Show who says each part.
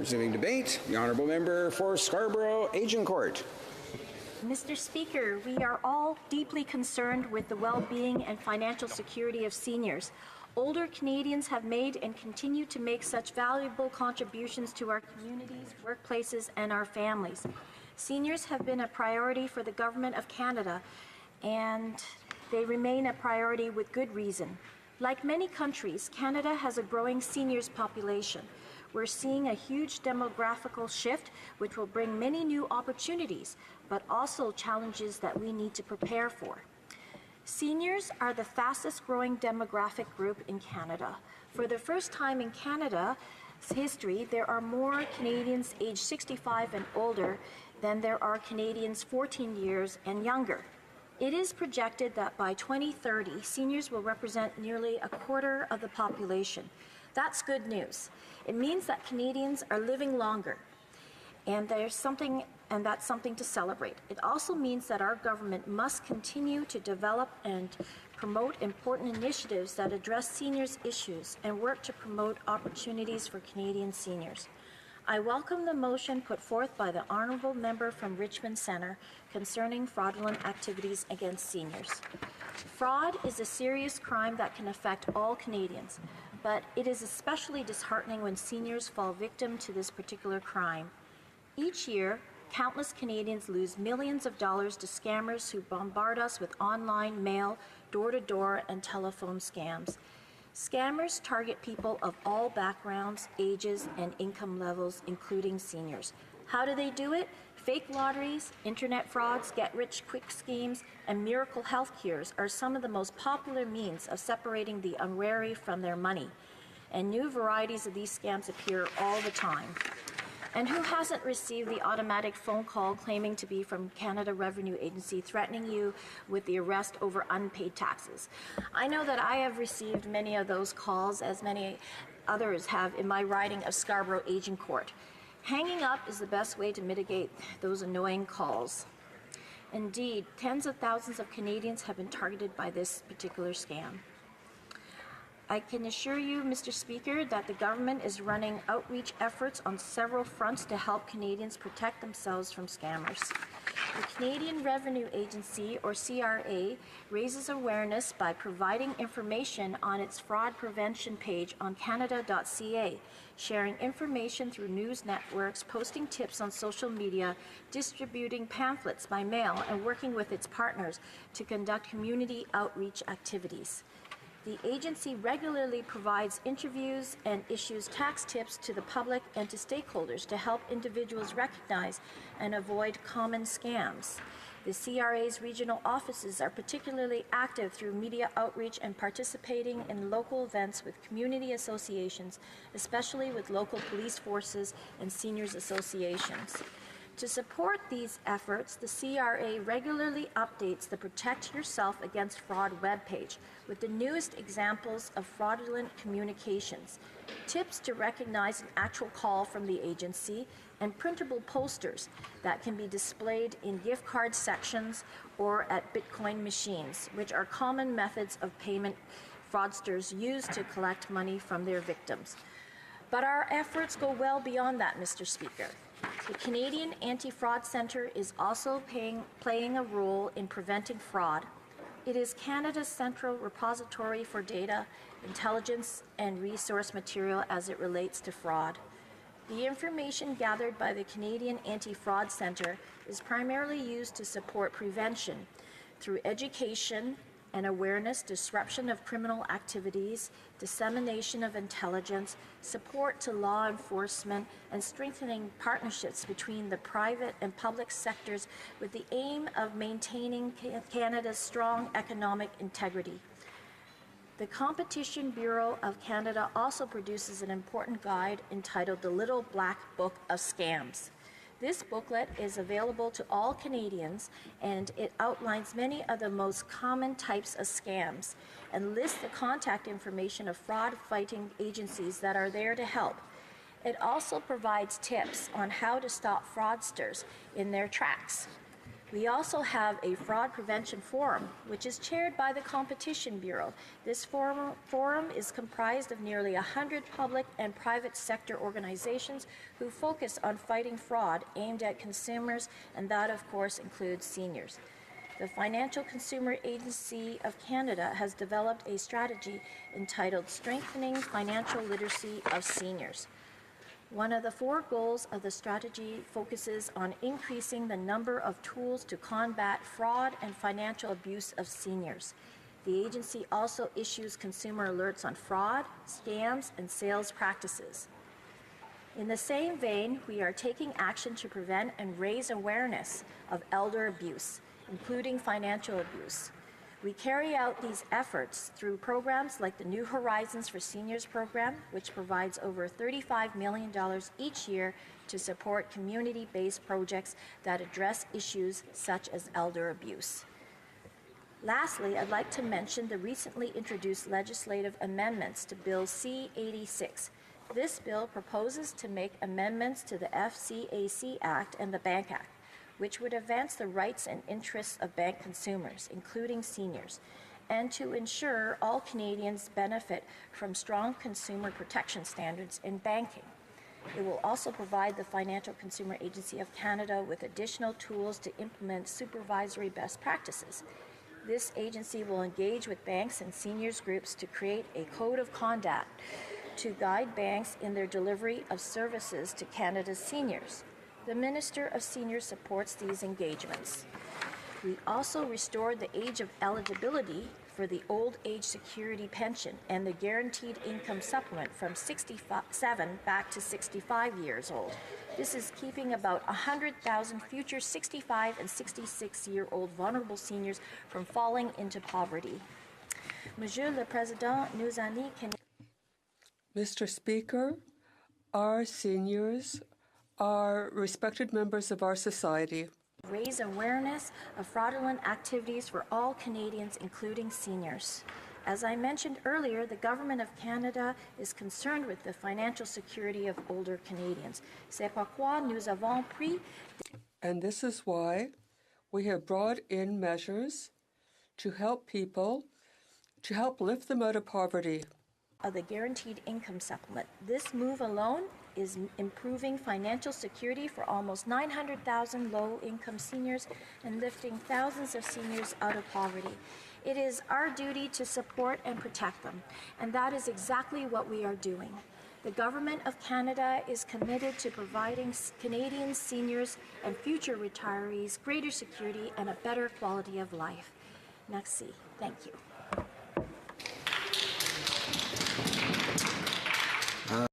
Speaker 1: Resuming debate, the Honourable Member for Scarborough Agincourt.
Speaker 2: Mr. Speaker, we are all deeply concerned with the well-being and financial security of seniors. Older Canadians have made and continue to make such valuable contributions to our communities, workplaces, and our families. Seniors have been a priority for the Government of Canada, and they remain a priority with good reason. Like many countries, Canada has a growing seniors population. We're seeing a huge demographical shift, which will bring many new opportunities, but also challenges that we need to prepare for. Seniors are the fastest growing demographic group in Canada. For the first time in Canada's history, there are more Canadians aged 65 and older than there are Canadians 14 years and younger. It is projected that by 2030, seniors will represent nearly a quarter of the population. That's good news. It means that Canadians are living longer, and that's something to celebrate. It also means that our government must continue to develop and promote important initiatives that address seniors' issues and work to promote opportunities for Canadian seniors. I welcome the motion put forth by the Honourable Member from Richmond Centre concerning fraudulent activities against seniors. Fraud is a serious crime that can affect all Canadians, but it is especially disheartening when seniors fall victim to this particular crime. Each year, countless Canadians lose millions of dollars to scammers who bombard us with online, mail, door-to-door, and telephone scams. Scammers target people of all backgrounds, ages, and income levels, including seniors. How do they do it? Fake lotteries, internet frauds, get-rich-quick schemes, and miracle health cures are some of the most popular means of separating the unwary from their money. And new varieties of these scams appear all the time. And who hasn't received the automatic phone call claiming to be from Canada Revenue Agency threatening you with the arrest over unpaid taxes? I know that I have received many of those calls, as many others have in my riding of Scarborough Agincourt. Hanging up is the best way to mitigate those annoying calls. Indeed, tens of thousands of Canadians have been targeted by this particular scam. I can assure you, Mr. Speaker, that the government is running outreach efforts on several fronts to help Canadians protect themselves from scammers. The Canadian Revenue Agency, or CRA, raises awareness by providing information on its fraud prevention page on canada.ca, sharing information through news networks, posting tips on social media, distributing pamphlets by mail, and working with its partners to conduct community outreach activities. The agency regularly provides interviews and issues tax tips to the public and to stakeholders to help individuals recognize and avoid common scams. The CRA's regional offices are particularly active through media outreach and participating in local events with community associations, especially with local police forces and seniors associations. To support these efforts, the CRA regularly updates the Protect Yourself Against Fraud webpage with the newest examples of fraudulent communications, tips to recognize an actual call from the agency, and printable posters that can be displayed in gift card sections or at Bitcoin machines, which are common methods of payment fraudsters use to collect money from their victims. But our efforts go well beyond that, Mr. Speaker. The Canadian Anti-Fraud Centre is also playing a role in preventing fraud. It is Canada's central repository for data, intelligence, and resource material as it relates to fraud. The information gathered by the Canadian Anti-Fraud Centre is primarily used to support prevention through education and awareness, disruption of criminal activities, dissemination of intelligence, support to law enforcement, and strengthening partnerships between the private and public sectors with the aim of maintaining Canada's strong economic integrity. The Competition Bureau of Canada also produces an important guide entitled The Little Black Book of Scams. This booklet is available to all Canadians, and it outlines many of the most common types of scams and lists the contact information of fraud-fighting agencies that are there to help. It also provides tips on how to stop fraudsters in their tracks. We also have a fraud prevention forum, which is chaired by the Competition Bureau. This forum is comprised of nearly 100 public and private sector organizations who focus on fighting fraud aimed at consumers, and that, of course, includes seniors. The Financial Consumer Agency of Canada has developed a strategy entitled Strengthening Financial Literacy of Seniors. One of the 4 goals of the strategy focuses on increasing the number of tools to combat fraud and financial abuse of seniors. The agency also issues consumer alerts on fraud, scams, and sales practices. In the same vein, we are taking action to prevent and raise awareness of elder abuse, including financial abuse. We carry out these efforts through programs like the New Horizons for Seniors program, which provides over $35 million each year to support community-based projects that address issues such as elder abuse. Lastly, I'd like to mention the recently introduced legislative amendments to Bill C-86. This bill proposes to make amendments to the FCAC Act and the Bank Act, which would advance the rights and interests of bank consumers, including seniors, and to ensure all Canadians benefit from strong consumer protection standards in banking. It will also provide the Financial Consumer Agency of Canada with additional tools to implement supervisory best practices. This agency will engage with banks and seniors groups to create a code of conduct to guide banks in their delivery of services to Canada's seniors. The Minister of Seniors supports these engagements. We also restored the age of eligibility for the Old Age Security Pension and the Guaranteed Income Supplement from 67 back to 65 years old. This is keeping about 100,000 future 65 and 66-year-old vulnerable seniors from falling into poverty. Monsieur le Président, nos amis Canadiens.
Speaker 3: Mr. Speaker, our seniors are respected members of our society.
Speaker 2: Raise awareness of fraudulent activities for all Canadians, including seniors. As I mentioned earlier, the Government of Canada is concerned with the financial security of older Canadians. C'est pourquoi nous avons pris.
Speaker 3: And this is why we have brought in measures to help people, to help lift them out of poverty.
Speaker 2: Of the Guaranteed Income Supplement. This move alone is improving financial security for almost 900,000 low-income seniors and lifting thousands of seniors out of poverty. It is our duty to support and protect them, and that is exactly what we are doing. The Government of Canada is committed to providing Canadian seniors and future retirees greater security and a better quality of life. Merci. Thank you.